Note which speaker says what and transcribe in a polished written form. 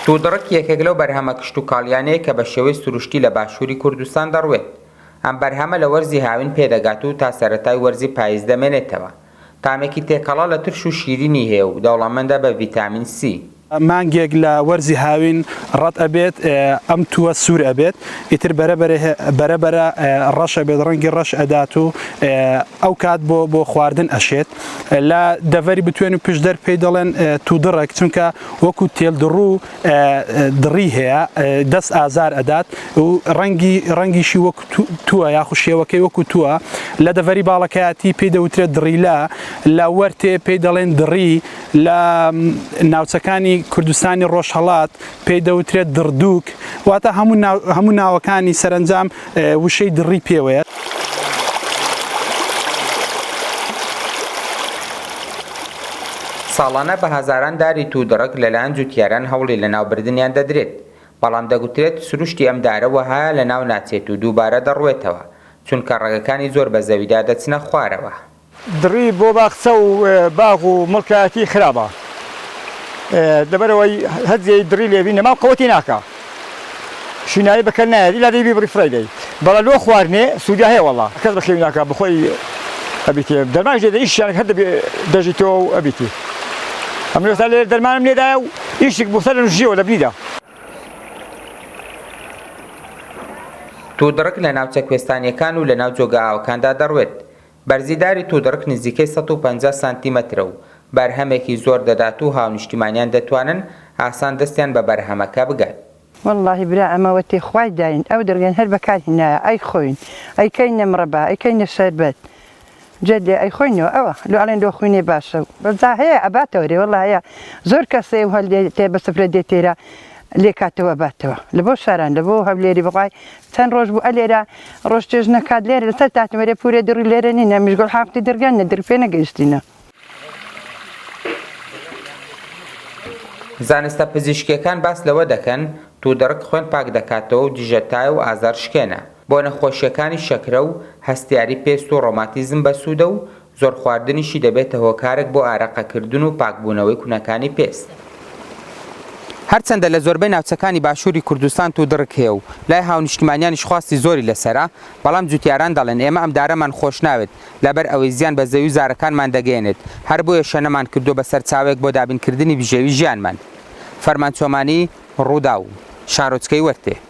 Speaker 1: توودڕک یەکێک لەو بەرهەمە کشت و کاڵیانەیە کە بە شێوەی سروشتی لە باشووری کوردستان دەڕوێت. ئەم بەرهەمە لە وەرزی هاوین پێدەگات و تا سەرەتای وەرزی پاییز دەمێنێتەوە. تامێکی تێکەڵا لە ترش و شیرینی هەیە و دەوڵەمەندە بە ڤیتامین سی.
Speaker 2: مانگێک لە وەرزی هاوین ڕەت ئەبێت ئەم تووە سوور ئەبێت ئیتر بەرەبەرە ڕەش ئەبێت ڕەنگی ڕەش ئەدات و ئەو کات بۆ خواردن ئەشێت لە دەڤەری بتوێن و پشدەر پێی دەڵێن توودڕێک چونکە وەکو تێلدڕوو دڕی هەیە دەست ئازار ئەدات و ڕەنگیشی وەکو تووە یاخو شێوەکەی وەکو تووە لە دەڤەری باڵەکەیەتی پێی دەوترێت دڕیلا لە وەرتێ پێی دەڵێن دڕی لە ناوچەکانی کوردستانی ڕۆژهەڵات پێی دەوترێت دڕدووک واتە هەموو ناوەکانی سەرنجام وشەی دڕی پێوەیە.
Speaker 1: ساڵانە بە هەزاران داری توودڕک لەلایەن جوتیاران هەوڵی لە ناوبردنیان دەدرێت، بەڵام دەگوترێت سروشتی ئەم دارە وەهایە لە ناو ناچێت و دووبارە دەڕوێتەوە چونکە ڕێگەکانی زۆر بە زەویدا دەچنە خوارەوە.
Speaker 3: دڕی بۆ باخچە و باغ و مڵکایەتی خراپە، دەبەرەوەی هەرجێی دڕی لێبی نەما قەوەتی ناکە شینایی بەکەر نایەت ئیلا دەیبی بڕی فڕێدەی بەڵە لۆ خواردنێ سوودیا هەیە وەڵا کەس بەخێوی ناکە بخۆی ئەبیتێ دەرمانش لێدە ئیشیانێک هەر دەژیتەوە و ئەبیتی ئەم لێستا لێ دەرمانم لێدایە و ئیشێک بۆ سەر نوژیەوە لە بنیدا.
Speaker 1: توودڕک لە ناوچە کوێستانیەکان و لە ناو جۆگە ئاوەکاندا دەڕوێت. بەرزیداری توودڕک نزیکەی 150 سانتیمەترە و بەرهەمێکی زۆر دەدات و هاونیشتیمانیان دەتوانن ئاسان دەستیان بە بەرهەمەکە بگات.
Speaker 4: والله برا ئەمەوەتی خوای داین ئەو دەرگێن هەر بەکارهێنایە ئەی خۆین ئەیکەینە مرەبا ئەیکەینە شەربەت جدێ ئەی خۆینەوە ئەوە لۆ ئەڵێن دۆ خوێنێ باشە و بەزا هەیە ئەباتەوەرێ وڵا هەیە زۆر کەسێ و هەل تێ بە سفرە دێت تێرە لێ کاتەوە باتەوە لە بۆ شاران لە بۆ هەولێری بڵای چەند ڕۆژ بوو ئەلێرە ڕۆژ چێژ نەکات لێرە لەسەر تاتمەرێ پورێ دڕی لێرە نینە میژگۆڵ حافتی دەرگان نە دەرپێ نەگەیشتینە.
Speaker 1: زانستە پزیشکیەکان باس لەوە دەکەن توودڕک خوێن پاک دەکاتەوە و دیژەتایە و ئازار شکێنە بۆ نەخۆشیەکانی شەکرە و هەستیاری پێست و ڕۆماتیزم بەسوودە و زۆر خواردنیشی دەبێتە هۆکارێک بۆ ئارەقەکردن و پاکبوونەوەی کوونەکانی پێست. هەرچەندە لە زۆربەی ناوچەکانی باشووری کوردستان توودڕک هەیە و لای هاونیشتیمانیانیش خواستی زۆری لەسەرا، بەڵام جوتیاران دەڵێن ئێمە ئەم دارەمان خۆش ناوێت لەبەر ئەوەی زیان بە زەوی و زارەکانمان دەگەێنێت، هەر بۆیە شەنەمان کردو بەسەر چاوێک بۆ دابینکردنی بژێوی ژیانمان. فەرمان چۆمانی ڕوودا و شارۆچکەی وەرتێ.